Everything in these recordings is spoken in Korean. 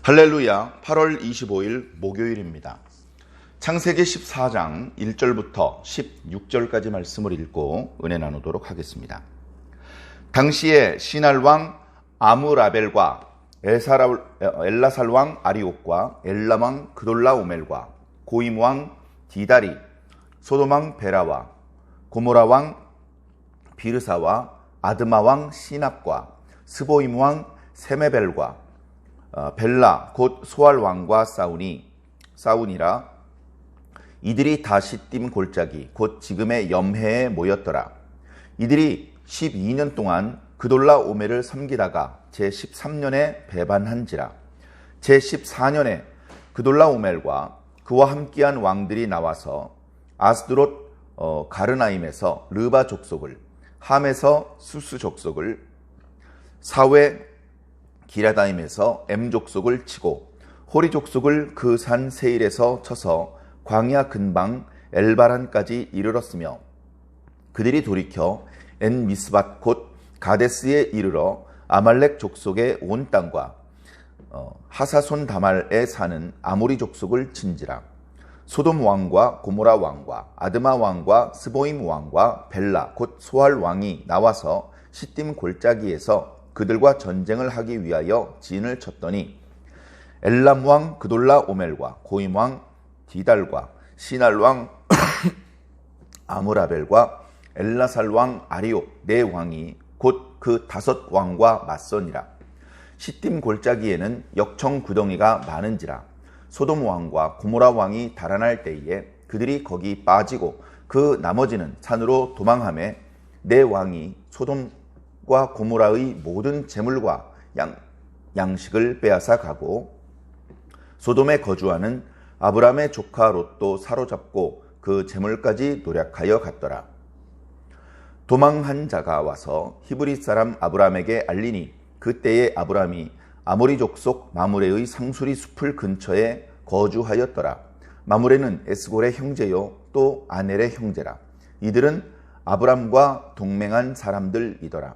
할렐루야. 8월 25일 목요일입니다. 창세기 14장 1절부터 16절까지 말씀을 읽고 은혜 나누도록 하겠습니다. 당시에 시날 왕 아므라벨과 엘라살 왕 아리옥과 엘람 왕 그돌라오멜과 고임 왕 디다리, 소돔 왕 베라와 고모라 왕 비르사와 아드마 왕 시납과 스보임 왕 세메벨과 벨라 곧 소알 왕과 싸우니라. 이들이 다 시딤 골짜기 곧 지금의 염해에 모였더라. 이들이 12년 동안 그돌라오멜을 섬기다가 제13년에 배반한지라. 제14년에 그돌라오멜과 그와 함께한 왕들이 나와서 아스드롯 가르나임에서 르바 족속을, 함에서 수스 족속을, 사웨 기라다임에서 엠 족속을 치고 호리 족속을 그 산 세일에서 쳐서 광야 근방 엘바란까지 이르렀으며, 그들이 돌이켜 엔 미스밧 곧 가데스에 이르러 아말렉 족속의 온 땅과 하사손 다말에 사는 아모리 족속을 친지라. 소돔 왕과 고모라 왕과 아드마 왕과 스보임 왕과 벨라 곧 소알 왕이 나와서 시딤 골짜기에서 그들과 전쟁을 하기 위하여 진을 쳤더니, 엘람 왕 그돌라오멜과 고임 왕 디달과 시날 왕 아므라벨과 엘라살 왕 아리옥 네 왕이 곧 그 5 왕과 맞서니라. 시딤 골짜기에는 역청 구덩이가 많은지라. 소돔 왕과 고모라 왕이 달아날 때에 그들이 거기 빠지고 그 나머지는 산으로 도망하매 네 왕이 소돔과 고모라의 모든 재물과 양식을 빼앗아 가고, 소돔에 거주하는 아브람의 조카 롯도 사로잡고 그 재물까지 노략하여 갔더라. 도망한 자가 와서 히브리 사람 아브람에게 알리니, 그때에 아브람이 아모리 족속 마므레의 상수리 숲을 근처에 거주하였더라. 마므레는 에스골의 형제요 또 아넬의 형제라. 이들은 아브람과 동맹한 사람들이더라.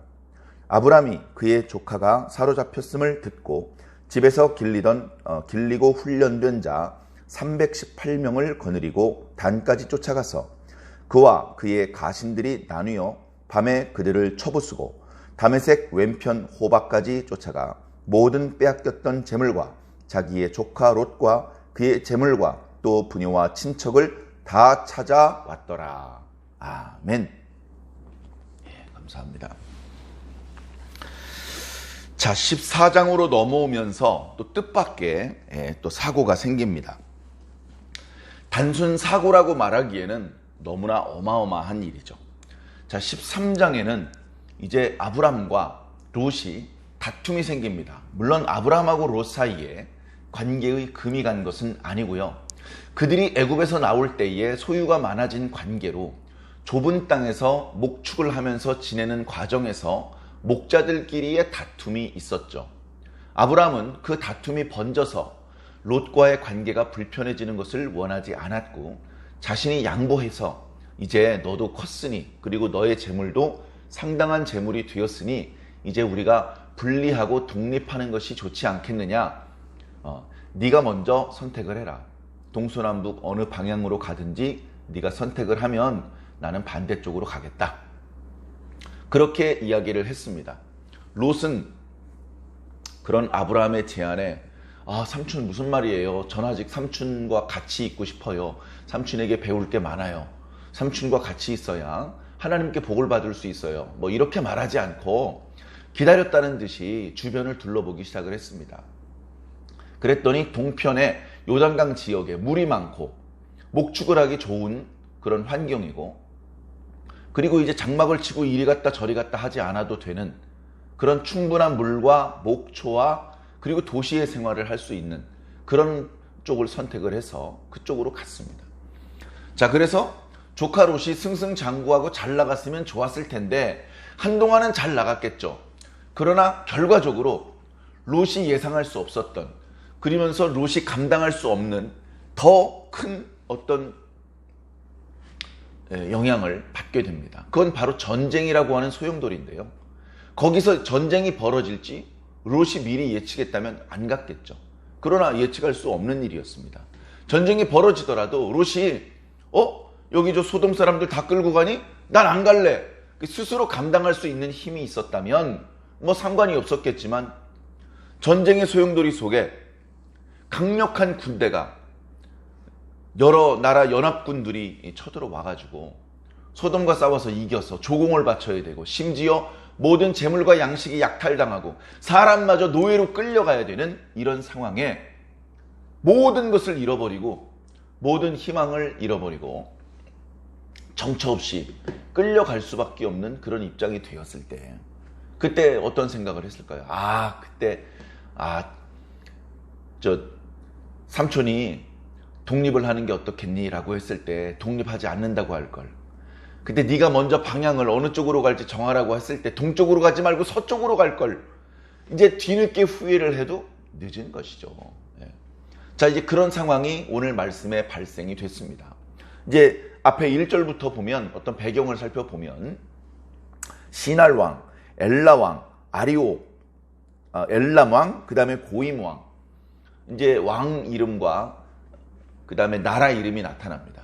아브람이 그의 조카가 사로잡혔음을 듣고 집에서 길리고 훈련된 자 318명을 거느리고 단까지 쫓아가서 그와 그의 가신들이 나뉘어 밤에 그들을 쳐부수고 다메섹 왼편 호박까지 쫓아가 모든 빼앗겼던 재물과 자기의 조카 롯과 그의 재물과 또 부녀와 친척을 다 찾아왔더라. 아멘. 감사합니다. 자, 14장으로 넘어오면서 또 뜻밖의 또 사고가 생깁니다. 단순 사고라고 말하기에는 너무나 어마어마한 일이죠. 자, 13장에는 이제 아브람과 롯이 다툼이 생깁니다. 물론 아브람하고 롯 사이에 관계의 금이 간 것은 아니고요. 그들이 애굽에서 나올 때에 소유가 많아진 관계로 좁은 땅에서 목축을 하면서 지내는 과정에서 목자들끼리의 다툼이 있었죠. 아브람은 그 다툼이 번져서 롯과의 관계가 불편해지는 것을 원하지 않았고, 자신이 양보해서 이제 너도 컸으니 그리고 너의 재물도 상당한 재물이 되었으니 이제 우리가 분리하고 독립하는 것이 좋지 않겠느냐. 네가 먼저 선택을 해라. 동서남북 어느 방향으로 가든지 네가 선택을 하면 나는 반대쪽으로 가겠다. 그렇게 이야기를 했습니다. 롯은 그런 아브라함의 제안에 삼촌 무슨 말이에요? 전 아직 삼촌과 같이 있고 싶어요. 삼촌에게 배울 게 많아요. 삼촌과 같이 있어야 하나님께 복을 받을 수 있어요. 이렇게 말하지 않고 기다렸다는 듯이 주변을 둘러보기 시작을 했습니다. 그랬더니 동편에 요단강 지역에 물이 많고 목축을 하기 좋은 그런 환경이고, 그리고 이제 장막을 치고 이리 갔다 저리 갔다 하지 않아도 되는 그런 충분한 물과 목초와 그리고 도시의 생활을 할 수 있는 그런 쪽을 선택을 해서 그쪽으로 갔습니다. 자, 그래서 조카 롯이 승승장구하고 잘 나갔으면 좋았을 텐데 한동안은 잘 나갔겠죠. 그러나 결과적으로 롯이 예상할 수 없었던, 그러면서 롯이 감당할 수 없는 더 큰 어떤 영향을 받게 됩니다. 그건 바로 전쟁이라고 하는 소용돌이인데요. 거기서 전쟁이 벌어질지 롯이 미리 예측했다면 안 갔겠죠. 그러나 예측할 수 없는 일이었습니다. 전쟁이 벌어지더라도 롯이 여기 저 소돔 사람들 다 끌고 가니? 난 안 갈래. 스스로 감당할 수 있는 힘이 있었다면 뭐 상관이 없었겠지만 전쟁의 소용돌이 속에 강력한 군대가 여러 나라 연합군들이 쳐들어와가지고 소돔과 싸워서 이겨서 조공을 바쳐야 되고 심지어 모든 재물과 양식이 약탈당하고 사람마저 노예로 끌려가야 되는 이런 상황에 모든 것을 잃어버리고 모든 희망을 잃어버리고 정처 없이 끌려갈 수밖에 없는 그런 입장이 되었을 때 그때 어떤 생각을 했을까요? 그때 저 삼촌이 독립을 하는 게 어떻겠니? 라고 했을 때 독립하지 않는다고 할걸. 근데 네가 먼저 방향을 어느 쪽으로 갈지 정하라고 했을 때 동쪽으로 가지 말고 서쪽으로 갈걸. 이제 뒤늦게 후회를 해도 늦은 것이죠. 자, 이제 그런 상황이 오늘 말씀에 발생이 됐습니다. 이제 앞에 1절부터 보면 어떤 배경을 살펴보면 시날왕, 엘라왕, 아리오, 엘람왕, 그 다음에 고임왕, 이제 왕 이름과 그 다음에 나라 이름이 나타납니다.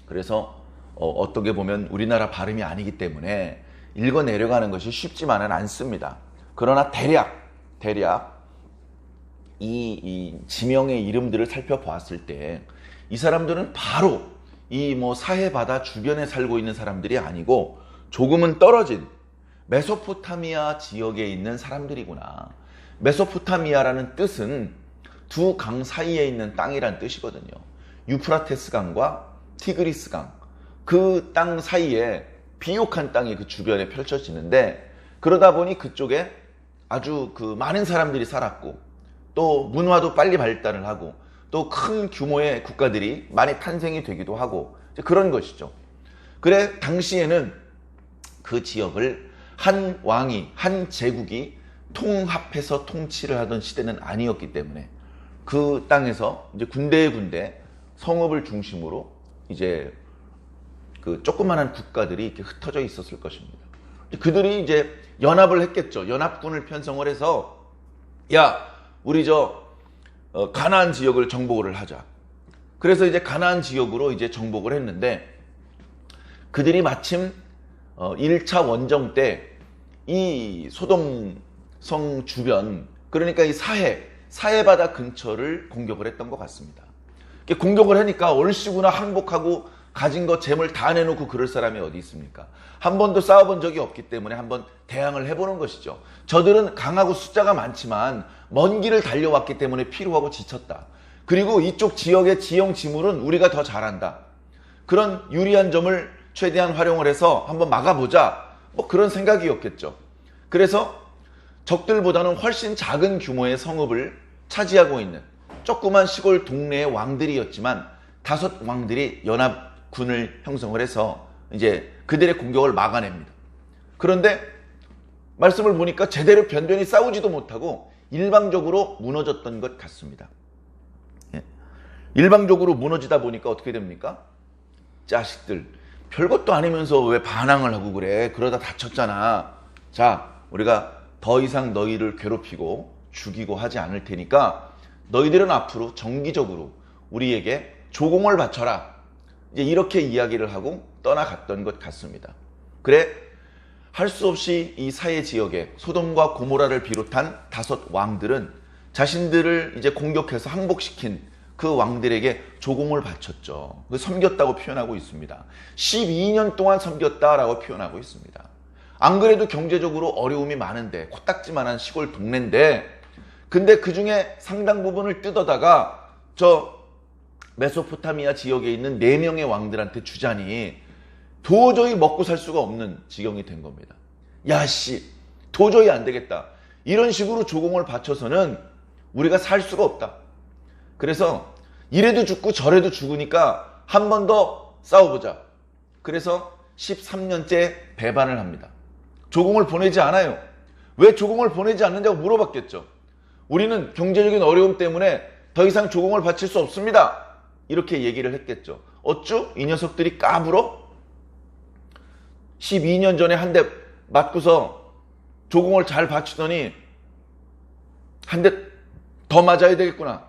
그래서 어떻게 보면 우리나라 발음이 아니기 때문에 읽어 내려가는 것이 쉽지만은 않습니다. 그러나 대략 이 지명의 이름들을 살펴보았을 때 이 사람들은 바로 이 사해 바다 주변에 살고 있는 사람들이 아니고 조금은 떨어진 메소포타미아 지역에 있는 사람들이구나. 메소포타미아라는 뜻은 두 강 사이에 있는 땅이란 뜻이거든요. 유프라테스 강과 티그리스 강, 그 땅 사이에 비옥한 땅이 그 주변에 펼쳐지는데 그러다 보니 그쪽에 아주 많은 사람들이 살았고 또 문화도 빨리 발달을 하고 또 큰 규모의 국가들이 많이 탄생이 되기도 하고 그런 것이죠. 그래 당시에는 그 지역을 한 왕이, 한 제국이 통합해서 통치를 하던 시대는 아니었기 때문에 그 땅에서 이제 군데 성읍을 중심으로 이제 그 조그마한 국가들이 이렇게 흩어져 있었을 것입니다. 그들이 이제 연합을 했겠죠. 연합군을 편성을 해서 우리 가나안 지역을 정복을 하자. 그래서 이제 가나안 지역으로 이제 정복을 했는데 그들이 마침 1차 원정 때 이 소돔 성 주변, 그러니까 이 사해 바다 근처를 공격을 했던 것 같습니다. 공격을 하니까 얼씨구나 항복하고 가진 거 재물 다 내놓고 그럴 사람이 어디 있습니까? 한 번도 싸워본 적이 없기 때문에 한번 대항을 해보는 것이죠. 저들은 강하고 숫자가 많지만 먼 길을 달려왔기 때문에 피로하고 지쳤다. 그리고 이쪽 지역의 지형지물은 우리가 더 잘한다. 그런 유리한 점을 최대한 활용을 해서 한번 막아보자. 그런 생각이었겠죠. 그래서 적들보다는 훨씬 작은 규모의 성읍을 차지하고 있는 조그만 시골 동네의 왕들이었지만 5 왕들이 연합군을 형성을 해서 이제 그들의 공격을 막아냅니다. 그런데 말씀을 보니까 제대로 변변히 싸우지도 못하고 일방적으로 무너졌던 것 같습니다. 일방적으로 무너지다 보니까 어떻게 됩니까? 자식들, 별것도 아니면서 왜 반항을 하고 그래? 그러다 다쳤잖아. 자, 우리가 더 이상 너희를 괴롭히고 죽이고 하지 않을 테니까 너희들은 앞으로 정기적으로 우리에게 조공을 바쳐라. 이제 이렇게 이야기를 하고 떠나갔던 것 같습니다. 그래, 할 수 없이 이 사해 지역에 소돔과 고모라를 비롯한 5 왕들은 자신들을 이제 공격해서 항복시킨 그 왕들에게 조공을 바쳤죠. 섬겼다고 표현하고 있습니다. 12년 동안 섬겼다라고 표현하고 있습니다. 안 그래도 경제적으로 어려움이 많은데 코딱지만한 시골 동네인데 근데 그 중에 상당 부분을 뜯어다가 저 메소포타미아 지역에 있는 4명의 왕들한테 주자니 도저히 먹고 살 수가 없는 지경이 된 겁니다. 도저히 안 되겠다. 이런 식으로 조공을 바쳐서는 우리가 살 수가 없다. 그래서 이래도 죽고 저래도 죽으니까 한 번 더 싸워보자. 그래서 13년째 배반을 합니다. 조공을 보내지 않아요. 왜 조공을 보내지 않느냐고 물어봤겠죠. 우리는 경제적인 어려움 때문에 더 이상 조공을 바칠 수 없습니다. 이렇게 얘기를 했겠죠. 어쭈? 이 녀석들이 까불어? 12년 전에 한 대 맞고서 조공을 잘 바치더니 한 대 더 맞아야 되겠구나.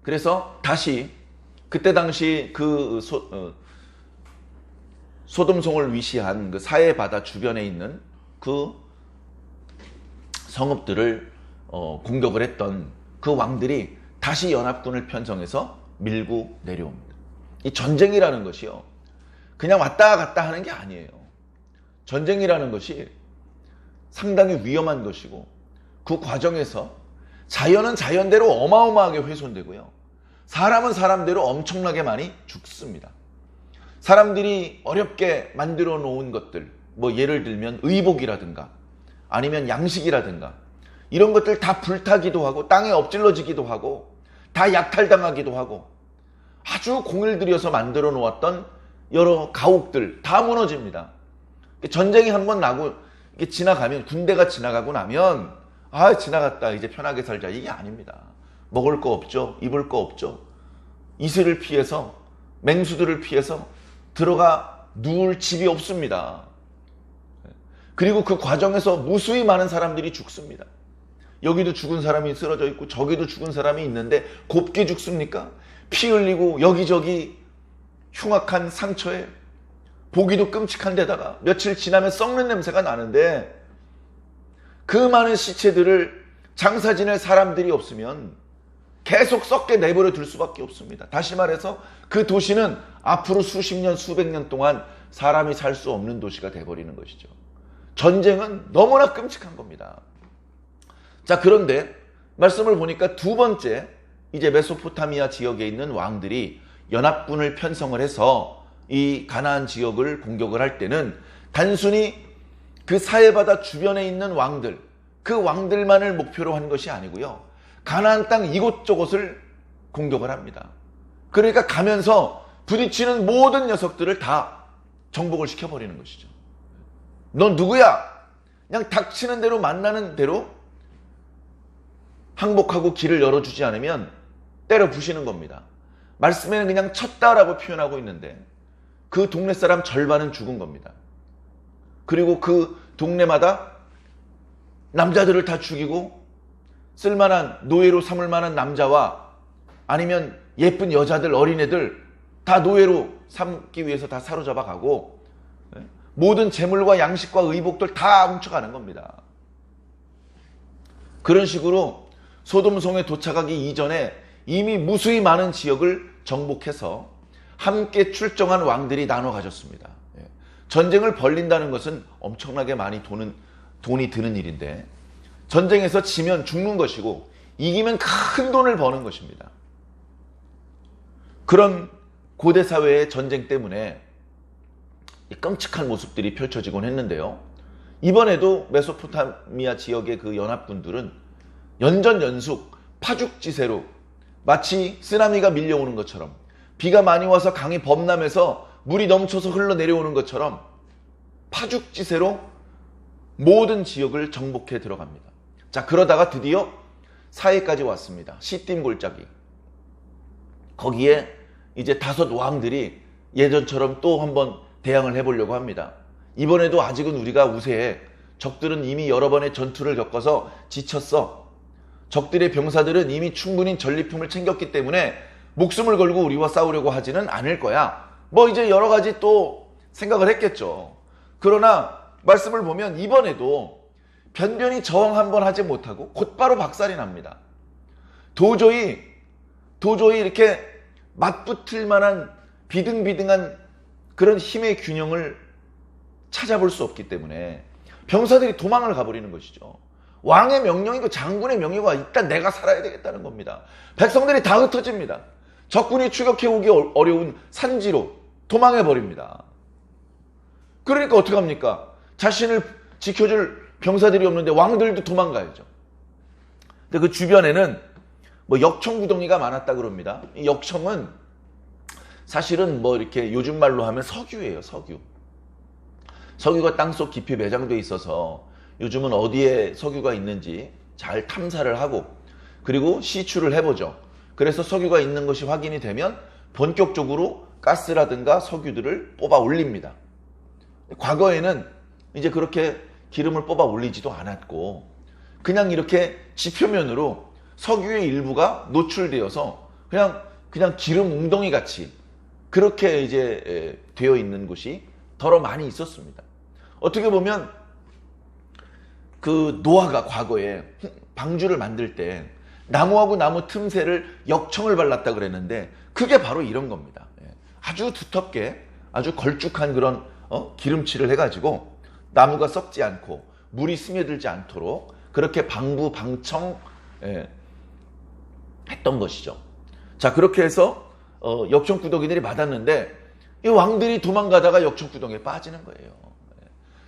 그래서 다시 그때 당시 그 소돔성을 위시한 그 사해 바다 주변에 있는 그 성읍들을 공격을 했던 그 왕들이 다시 연합군을 편성해서 밀고 내려옵니다. 이 전쟁이라는 것이요, 그냥 왔다 갔다 하는 게 아니에요. 전쟁이라는 것이 상당히 위험한 것이고, 그 과정에서 자연은 자연대로 어마어마하게 훼손되고요, 사람은 사람대로 엄청나게 많이 죽습니다. 사람들이 어렵게 만들어 놓은 것들, 뭐 예를 들면 의복이라든가 아니면 양식이라든가 이런 것들 다 불타기도 하고 땅에 엎질러지기도 하고 다 약탈당하기도 하고, 아주 공을 들여서 만들어 놓았던 여러 가옥들 다 무너집니다. 전쟁이 한번 나고 지나가면, 군대가 지나가고 나면 지나갔다 이제 편하게 살자, 이게 아닙니다. 먹을 거 없죠, 입을 거 없죠. 이슬을 피해서, 맹수들을 피해서 들어가 누울 집이 없습니다. 그리고 그 과정에서 무수히 많은 사람들이 죽습니다. 여기도 죽은 사람이 쓰러져 있고 저기도 죽은 사람이 있는데 곱게 죽습니까? 피 흘리고 여기저기 흉악한 상처에 보기도 끔찍한 데다가 며칠 지나면 썩는 냄새가 나는데, 그 많은 시체들을 장사 지낼 사람들이 없으면 계속 썩게 내버려 둘 수밖에 없습니다. 다시 말해서 그 도시는 앞으로 수십 년, 수백 년 동안 사람이 살 수 없는 도시가 돼버리는 것이죠. 전쟁은 너무나 끔찍한 겁니다. 자, 그런데 말씀을 보니까 두 번째, 이제 메소포타미아 지역에 있는 왕들이 연합군을 편성을 해서 이 가나안 지역을 공격을 할 때는 단순히 그 사해바다 주변에 있는 왕들, 그 왕들만을 목표로 한 것이 아니고요, 가나안 땅 이곳저곳을 공격을 합니다. 그러니까 가면서 부딪히는 모든 녀석들을 다 정복을 시켜버리는 것이죠. 넌 누구야? 그냥 닥치는 대로, 만나는 대로 항복하고 길을 열어주지 않으면 때려 부시는 겁니다. 말씀에는 그냥 쳤다라고 표현하고 있는데 그 동네 사람 절반은 죽은 겁니다. 그리고 그 동네마다 남자들을 다 죽이고 쓸만한, 노예로 삼을 만한 남자와 아니면 예쁜 여자들, 어린애들 다 노예로 삼기 위해서 다 사로잡아 가고, 모든 재물과 양식과 의복들 다 훔쳐가는 겁니다. 그런 식으로 소돔성에 도착하기 이전에 이미 무수히 많은 지역을 정복해서 함께 출정한 왕들이 나눠 가졌습니다. 전쟁을 벌린다는 것은 엄청나게 많이 돈이 드는 일인데, 전쟁에서 지면 죽는 것이고 이기면 큰 돈을 버는 것입니다. 그런 고대 사회의 전쟁 때문에 끔찍한 모습들이 펼쳐지곤 했는데요, 이번에도 메소포타미아 지역의 그 연합군들은 연전연숙 파죽지세로 마치 쓰나미가 밀려오는 것처럼, 비가 많이 와서 강이 범람해서 물이 넘쳐서 흘러내려오는 것처럼 파죽지세로 모든 지역을 정복해 들어갑니다. 자, 그러다가 드디어 사해까지 왔습니다. 시딤 골짜기. 거기에 이제 5 왕들이 예전처럼 또 한번 대항을 해보려고 합니다. 이번에도 아직은 우리가 우세해. 적들은 이미 여러 번의 전투를 겪어서 지쳤어. 적들의 병사들은 이미 충분히 전리품을 챙겼기 때문에 목숨을 걸고 우리와 싸우려고 하지는 않을 거야. 뭐 이제 여러 가지 또 생각을 했겠죠. 그러나 말씀을 보면 이번에도 변변히 저항 한번 하지 못하고 곧바로 박살이 납니다. 도저히 이렇게 맞붙을 만한 비등비등한 그런 힘의 균형을 찾아볼 수 없기 때문에 병사들이 도망을 가버리는 것이죠. 왕의 명령이고 장군의 명령과 일단 내가 살아야 되겠다는 겁니다. 백성들이 다 흩어집니다. 적군이 추격해오기 어려운 산지로 도망해버립니다. 그러니까 어떡합니까? 자신을 지켜줄 병사들이 없는데 왕들도 도망가야죠. 근데 그 주변에는 뭐 역청구덩이가 많았다 그럽니다. 이 역청은 사실은 뭐 이렇게 요즘 말로 하면 석유예요, 석유. 석유가 땅속 깊이 매장돼 있어서 요즘은 어디에 석유가 있는지 잘 탐사를 하고, 그리고 시추를 해보죠. 그래서 석유가 있는 것이 확인이 되면 본격적으로 가스라든가 석유들을 뽑아 올립니다. 과거에는 이제 그렇게 기름을 뽑아 올리지도 않았고 그냥 이렇게 지표면으로 석유의 일부가 노출되어서 그냥 기름 웅덩이 같이 그렇게 이제 되어 있는 곳이 더러 많이 있었습니다. 어떻게 보면 그 노아가 과거에 방주를 만들 때 나무하고 나무 틈새를 역청을 발랐다 그랬는데 그게 바로 이런 겁니다. 아주 두텁게 아주 걸쭉한 그런 기름칠을 해가지고 나무가 썩지 않고 물이 스며들지 않도록 그렇게 방부 방청 했던 것이죠. 자, 그렇게 해서 역청구덩이들이 맞았는데 이 왕들이 도망가다가 역청구덩이에 빠지는 거예요.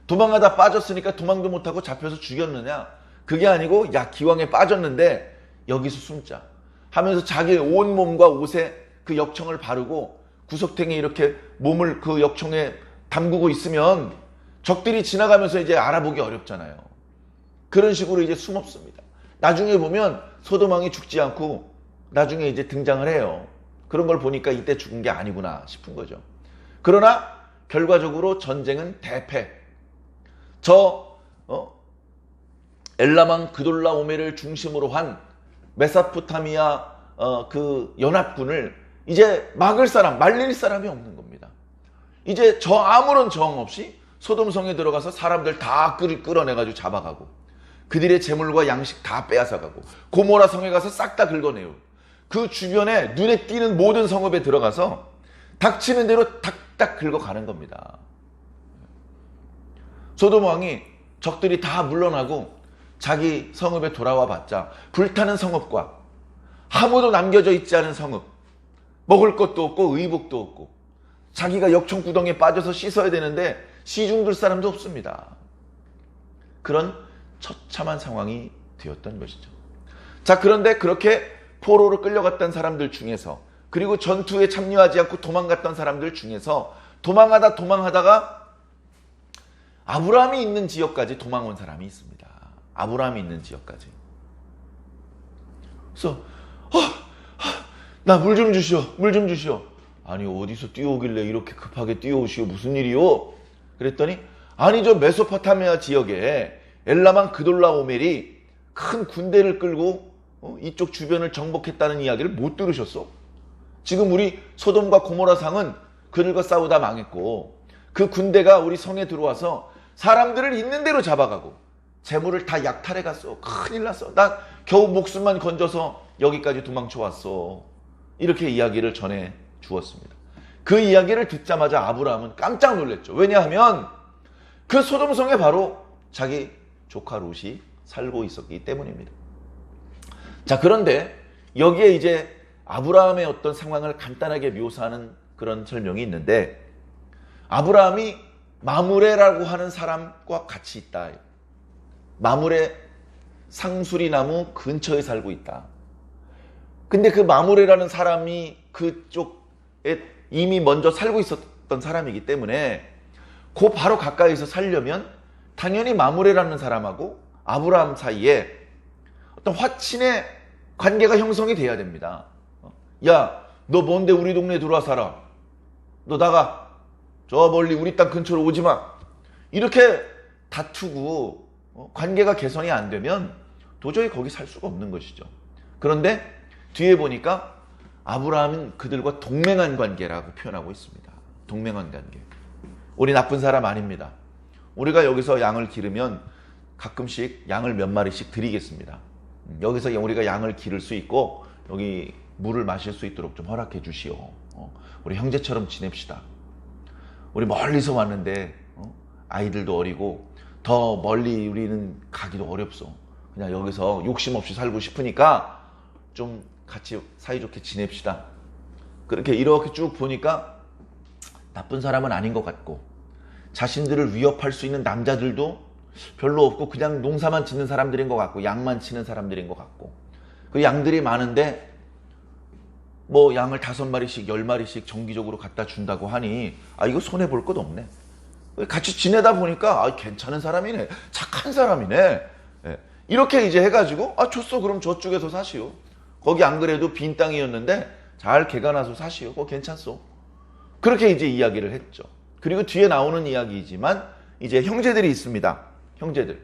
도망가다 빠졌으니까 도망도 못하고 잡혀서 죽였느냐? 그게 아니고 야, 기왕에 빠졌는데 여기서 숨자 하면서 자기 온몸과 옷에 그 역청을 바르고 구석탱이에 이렇게 몸을 그 역청에 담그고 있으면 적들이 지나가면서 이제 알아보기 어렵잖아요. 그런 식으로 이제 숨었습니다. 나중에 보면 소돔왕이 죽지 않고 나중에 이제 등장을 해요. 그런 걸 보니까 이때 죽은 게 아니구나 싶은 거죠. 그러나 결과적으로 전쟁은 대패. 엘라망 그돌라오메를 중심으로 한 메소포타미아 그 연합군을 이제 말릴 사람이 없는 겁니다. 이제 아무런 저항 없이 소돔성에 들어가서 사람들 다 끌어내가지고 잡아가고 그들의 재물과 양식 다 빼앗아가고 고모라 성에 가서 싹 다 긁어내요. 그 주변에 눈에 띄는 모든 성읍에 들어가서 닥치는 대로 닥닥 긁어가는 겁니다. 소돔 왕이 적들이 다 물러나고 자기 성읍에 돌아와 봤자 불타는 성읍과 아무도 남겨져 있지 않은 성읍, 먹을 것도 없고 의복도 없고 자기가 역청구덩이에 빠져서 씻어야 되는데 시중들 사람도 없습니다. 그런 처참한 상황이 되었던 것이죠. 자, 그런데 그렇게 포로로 끌려갔던 사람들 중에서 그리고 전투에 참여하지 않고 도망갔던 사람들 중에서 도망하다가 아브라함이 있는 지역까지 도망온 사람이 있습니다. 아브라함이 있는 지역까지. 그래서 나 물 좀 주시오. 아니 어디서 뛰어오길래 이렇게 급하게 뛰어오시오. 무슨 일이요? 그랬더니 아니 저 메소포타미아 지역에 엘라망 그돌라오멜이 큰 군대를 끌고 이쪽 주변을 정복했다는 이야기를 못 들으셨어? 지금 우리 소돔과 고모라 상은 그들과 싸우다 망했고 그 군대가 우리 성에 들어와서 사람들을 있는 대로 잡아가고 재물을 다 약탈해 갔어. 큰일 났어. 나 겨우 목숨만 건져서 여기까지 도망쳐 왔어. 이렇게 이야기를 전해 주었습니다. 그 이야기를 듣자마자 아브라함은 깜짝 놀랐죠. 왜냐하면 그 소돔성에 바로 자기 조카 롯이 살고 있었기 때문입니다. 자, 그런데 여기에 이제 아브라함의 어떤 상황을 간단하게 묘사하는 그런 설명이 있는데 아브라함이 마므레라고 하는 사람과 같이 있다. 마므레 상수리 나무 근처에 살고 있다. 근데 그 마므레라는 사람이 그쪽에 이미 먼저 살고 있었던 사람이기 때문에 그 바로 가까이서 살려면 당연히 마므레라는 사람하고 아브라함 사이에 어떤 화친의 관계가 형성이 돼야 됩니다. 야, 너 뭔데 우리 동네에 들어와 살아? 너 나가. 저 멀리 우리 땅 근처로 오지 마. 이렇게 다투고 관계가 개선이 안 되면 도저히 거기 살 수가 없는 것이죠. 그런데 뒤에 보니까 아브라함은 그들과 동맹한 관계라고 표현하고 있습니다. 동맹한 관계. 우리 나쁜 사람 아닙니다. 우리가 여기서 양을 기르면 가끔씩 양을 몇 마리씩 드리겠습니다. 여기서 우리가 양을 기를 수 있고 여기 물을 마실 수 있도록 좀 허락해 주시오. 우리 형제처럼 지냅시다. 우리 멀리서 왔는데 아이들도 어리고 더 멀리 우리는 가기도 어렵소. 그냥 여기서 욕심 없이 살고 싶으니까 좀 같이 사이좋게 지냅시다. 그렇게 이렇게 쭉 보니까 나쁜 사람은 아닌 것 같고 자신들을 위협할 수 있는 남자들도 별로 없고 그냥 농사만 짓는 사람들인 것 같고 양만 치는 사람들인 것 같고 그 양들이 많은데 뭐 양을 5마리씩 10마리씩 정기적으로 갖다 준다고 하니 이거 손해볼 것 없네. 같이 지내다 보니까 괜찮은 사람이네. 착한 사람이네. 이렇게 이제 해가지고 줬어. 그럼 저쪽에서 사시오. 거기 안 그래도 빈 땅이었는데 잘 개가 나서 사시오. 그거 괜찮소. 그렇게 이제 이야기를 했죠. 그리고 뒤에 나오는 이야기이지만 이제 형제들이 있습니다. 형제들.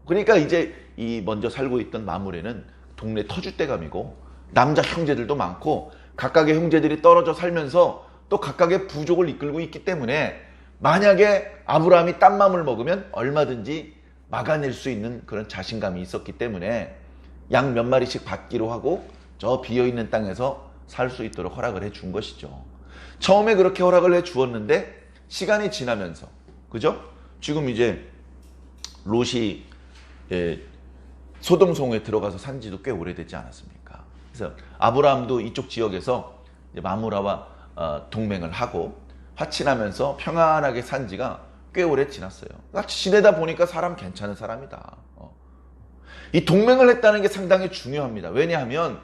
그러니까 이제 이 먼저 살고 있던 마므레는 동네 터줏대감이고 남자 형제들도 많고 각각의 형제들이 떨어져 살면서 또 각각의 부족을 이끌고 있기 때문에 만약에 아브라함이 딴 맘을 먹으면 얼마든지 막아낼 수 있는 그런 자신감이 있었기 때문에 양 몇 마리씩 받기로 하고 저 비어있는 땅에서 살 수 있도록 허락을 해 준 것이죠. 처음에 그렇게 허락을 해 주었는데 시간이 지나면서, 그죠? 지금 이제 롯이 소돔성에 들어가서 산 지도 꽤 오래되지 않았습니까? 그래서 아브라함도 이쪽 지역에서 이제 마므라와 동맹을 하고 화친하면서 평안하게 산 지가 꽤 오래 지났어요. 같이 지내다 보니까 사람 괜찮은 사람이다. 이 동맹을 했다는 게 상당히 중요합니다. 왜냐하면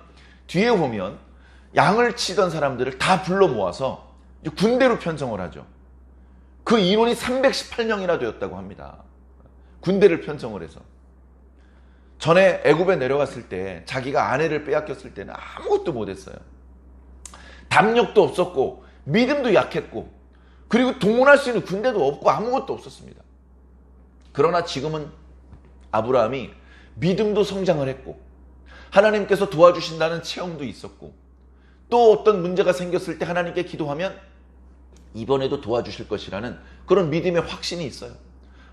뒤에 보면 양을 치던 사람들을 다 불러 모아서 군대로 편성을 하죠. 그 인원이 318명이나 되었다고 합니다. 군대를 편성을 해서. 전에 애굽에 내려갔을 때 자기가 아내를 빼앗겼을 때는 아무것도 못했어요. 담력도 없었고 믿음도 약했고 그리고 동원할 수 있는 군대도 없고 아무것도 없었습니다. 그러나 지금은 아브라함이 믿음도 성장을 했고 하나님께서 도와주신다는 체험도 있었고 또 어떤 문제가 생겼을 때 하나님께 기도하면 이번에도 도와주실 것이라는 그런 믿음의 확신이 있어요.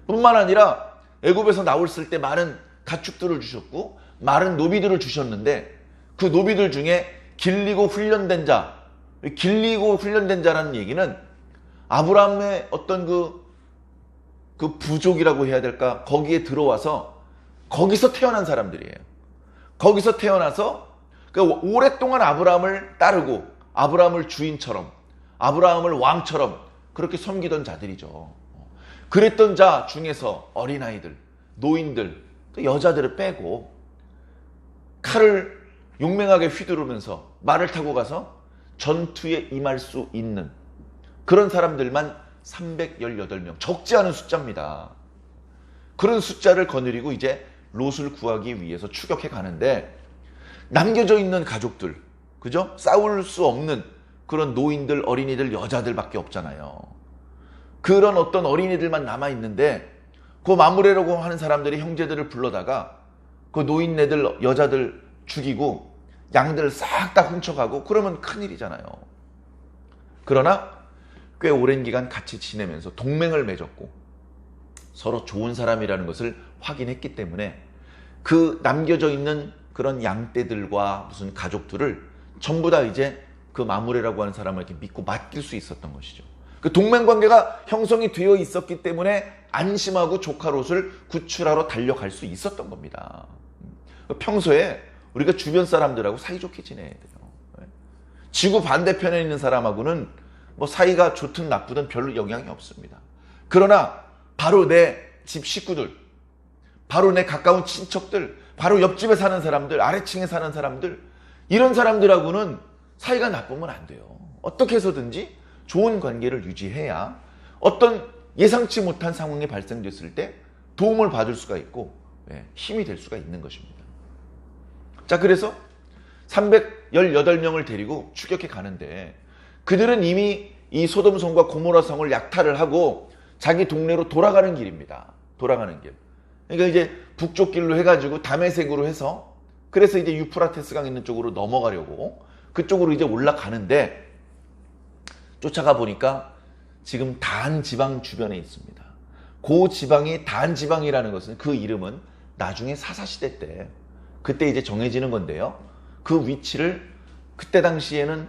뿐만 아니라 애굽에서 나왔을 때 많은 가축들을 주셨고 많은 노비들을 주셨는데 그 노비들 중에 길리고 훈련된 자, 길리고 훈련된 자라는 얘기는 아브라함의 어떤 그 부족이라고 해야 될까? 거기에 들어와서 거기서 태어난 사람들이에요. 거기서 태어나서 오랫동안 아브라함을 따르고 아브라함을 주인처럼 아브라함을 왕처럼 그렇게 섬기던 자들이죠. 그랬던 자 중에서 어린아이들, 노인들, 또 여자들을 빼고 칼을 용맹하게 휘두르면서 말을 타고 가서 전투에 임할 수 있는 그런 사람들만 318명, 적지 않은 숫자입니다. 그런 숫자를 거느리고 이제 롯을 구하기 위해서 추격해 가는데 남겨져 있는 가족들, 그죠? 싸울 수 없는 그런 노인들, 어린이들, 여자들밖에 없잖아요. 그런 어떤 어린이들만 남아있는데 그 마므레라고 하는 사람들이 형제들을 불러다가 그 노인네들, 여자들 죽이고 양들 싹 다 훔쳐가고 그러면 큰일이잖아요. 그러나 꽤 오랜 기간 같이 지내면서 동맹을 맺었고 서로 좋은 사람이라는 것을 확인했기 때문에 그 남겨져 있는 그런 양떼들과 무슨 가족들을 전부 다 이제 그 마므레라고 하는 사람을 이렇게 믿고 맡길 수 있었던 것이죠. 그 동맹 관계가 형성이 되어 있었기 때문에 안심하고 조카 롯을 구출하러 달려갈 수 있었던 겁니다. 평소에 우리가 주변 사람들하고 사이좋게 지내야 돼요. 지구 반대편에 있는 사람하고는 뭐 사이가 좋든 나쁘든 별로 영향이 없습니다. 그러나 바로 내 집 식구들, 바로 내 가까운 친척들, 바로 옆집에 사는 사람들, 아래층에 사는 사람들, 이런 사람들하고는 사이가 나쁘면 안 돼요. 어떻게 해서든지 좋은 관계를 유지해야 어떤 예상치 못한 상황이 발생됐을 때 도움을 받을 수가 있고 힘이 될 수가 있는 것입니다. 자, 그래서 318명을 데리고 추격해 가는데 그들은 이미 이 소돔성과 고모라성을 약탈을 하고 자기 동네로 돌아가는 길입니다. 돌아가는 길. 그러니까 이제 북쪽 길로 해가지고 다메섹으로 해서 그래서 이제 유프라테스강 있는 쪽으로 넘어가려고 그쪽으로 이제 올라가는데 쫓아가 보니까 지금 단 지방 주변에 있습니다. 그 지방이 단 지방이라는 것은 그 이름은 나중에 사사시대 때 그때 이제 정해지는 건데요. 그 위치를 그때 당시에는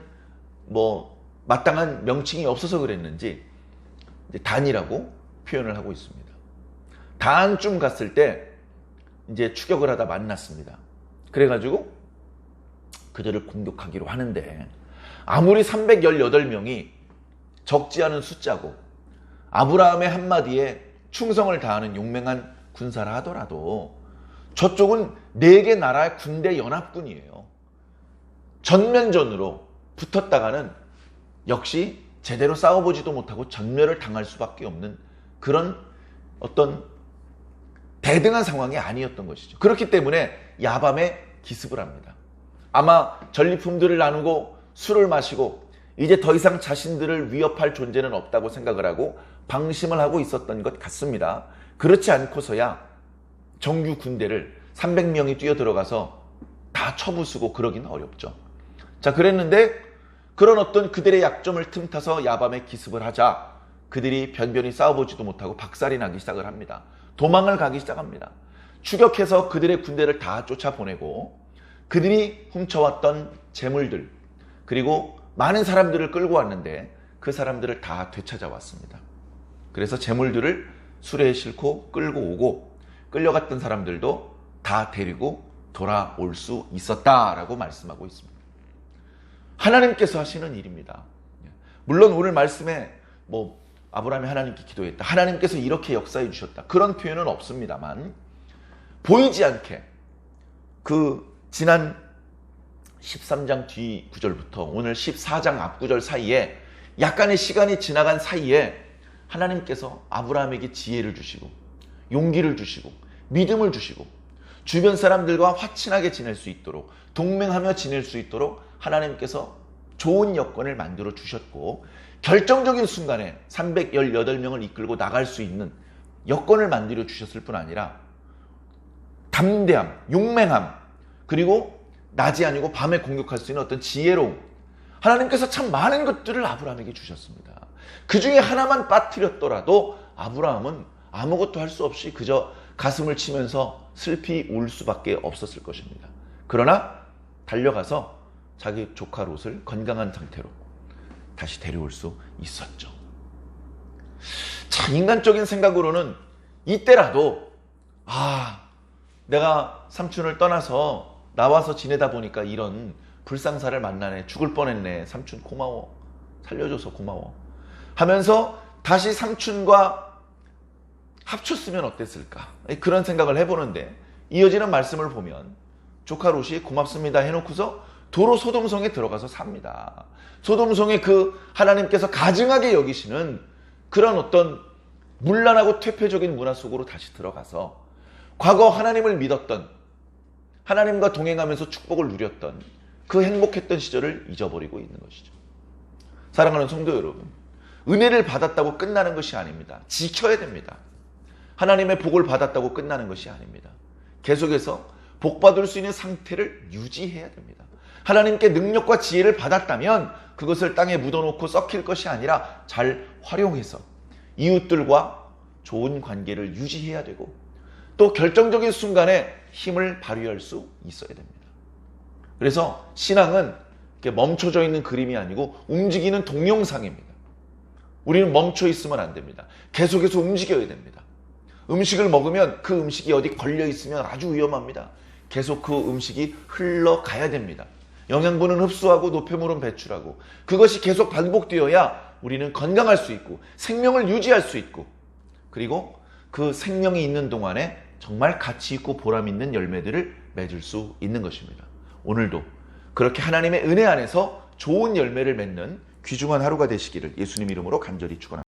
뭐 마땅한 명칭이 없어서 그랬는지 이제 단이라고 표현을 하고 있습니다. 단쯤 갔을 때 이제 추격을 하다 만났습니다. 그래가지고 그들을 공격하기로 하는데 아무리 318명이 적지 않은 숫자고 아브라함의 한마디에 충성을 다하는 용맹한 군사라 하더라도 저쪽은 4개 나라의 군대 연합군이에요. 전면전으로 붙었다가는 역시 제대로 싸워보지도 못하고 전멸을 당할 수밖에 없는 그런 어떤 대등한 상황이 아니었던 것이죠. 그렇기 때문에 야밤에 기습을 합니다. 아마 전리품들을 나누고 술을 마시고 이제 더 이상 자신들을 위협할 존재는 없다고 생각을 하고 방심을 하고 있었던 것 같습니다. 그렇지 않고서야 정규 군대를 300명이 뛰어들어가서 다 쳐부수고 그러기는 어렵죠. 자, 그랬는데 그런 어떤 그들의 약점을 틈타서 야밤에 기습을 하자 그들이 변변히 싸워보지도 못하고 박살이 나기 시작을 합니다. 도망을 가기 시작합니다. 추격해서 그들의 군대를 다 쫓아보내고 그들이 훔쳐왔던 재물들 그리고 많은 사람들을 끌고 왔는데 그 사람들을 다 되찾아왔습니다. 그래서 재물들을 수레에 싣고 끌고 오고 끌려갔던 사람들도 다 데리고 돌아올 수 있었다라고 말씀하고 있습니다. 하나님께서 하시는 일입니다. 물론 오늘 말씀에 아브라함이 하나님께 기도했다, 하나님께서 이렇게 역사해 주셨다, 그런 표현은 없습니다만 보이지 않게 그 지난 13장 뒤 구절부터 오늘 14장 앞 구절 사이에 약간의 시간이 지나간 사이에 하나님께서 아브라함에게 지혜를 주시고 용기를 주시고 믿음을 주시고 주변 사람들과 화친하게 지낼 수 있도록 동맹하며 지낼 수 있도록 하나님께서 좋은 여건을 만들어 주셨고 결정적인 순간에 318명을 이끌고 나갈 수 있는 여건을 만들어 주셨을 뿐 아니라 담대함, 용맹함, 그리고 낮이 아니고 밤에 공격할 수 있는 어떤 지혜로움, 하나님께서 참 많은 것들을 아브라함에게 주셨습니다. 그 중에 하나만 빠뜨렸더라도 아브라함은 아무것도 할 수 없이 그저 가슴을 치면서 슬피 울 수밖에 없었을 것입니다. 그러나 달려가서 자기 조카 롯을 건강한 상태로 다시 데려올 수 있었죠. 참 인간적인 생각으로는 이때라도 내가 삼촌을 떠나서 나와서 지내다 보니까 이런 불상사를 만나네, 죽을 뻔했네, 삼촌 고마워, 살려줘서 고마워 하면서 다시 삼촌과 합쳤으면 어땠을까, 그런 생각을 해보는데 이어지는 말씀을 보면 조카 롯이 고맙습니다 해놓고서 도로 소돔성에 들어가서 삽니다. 소돔성에 그 하나님께서 가증하게 여기시는 그런 어떤 문란하고 퇴폐적인 문화 속으로 다시 들어가서 과거 하나님을 믿었던, 하나님과 동행하면서 축복을 누렸던 그 행복했던 시절을 잊어버리고 있는 것이죠. 사랑하는 성도 여러분, 은혜를 받았다고 끝나는 것이 아닙니다. 지켜야 됩니다. 하나님의 복을 받았다고 끝나는 것이 아닙니다. 계속해서 복받을 수 있는 상태를 유지해야 됩니다. 하나님께 능력과 지혜를 받았다면 그것을 땅에 묻어놓고 썩힐 것이 아니라 잘 활용해서 이웃들과 좋은 관계를 유지해야 되고 또 결정적인 순간에 힘을 발휘할 수 있어야 됩니다. 그래서 신앙은 이렇게 멈춰져 있는 그림이 아니고 움직이는 동영상입니다. 우리는 멈춰 있으면 안 됩니다. 계속해서 움직여야 됩니다. 음식을 먹으면 그 음식이 어디 걸려 있으면 아주 위험합니다. 계속 그 음식이 흘러가야 됩니다. 영양분은 흡수하고 노폐물은 배출하고 그것이 계속 반복되어야 우리는 건강할 수 있고 생명을 유지할 수 있고 그리고 그 생명이 있는 동안에 정말 가치 있고 보람 있는 열매들을 맺을 수 있는 것입니다. 오늘도 그렇게 하나님의 은혜 안에서 좋은 열매를 맺는 귀중한 하루가 되시기를 예수님 이름으로 간절히 축원합니다.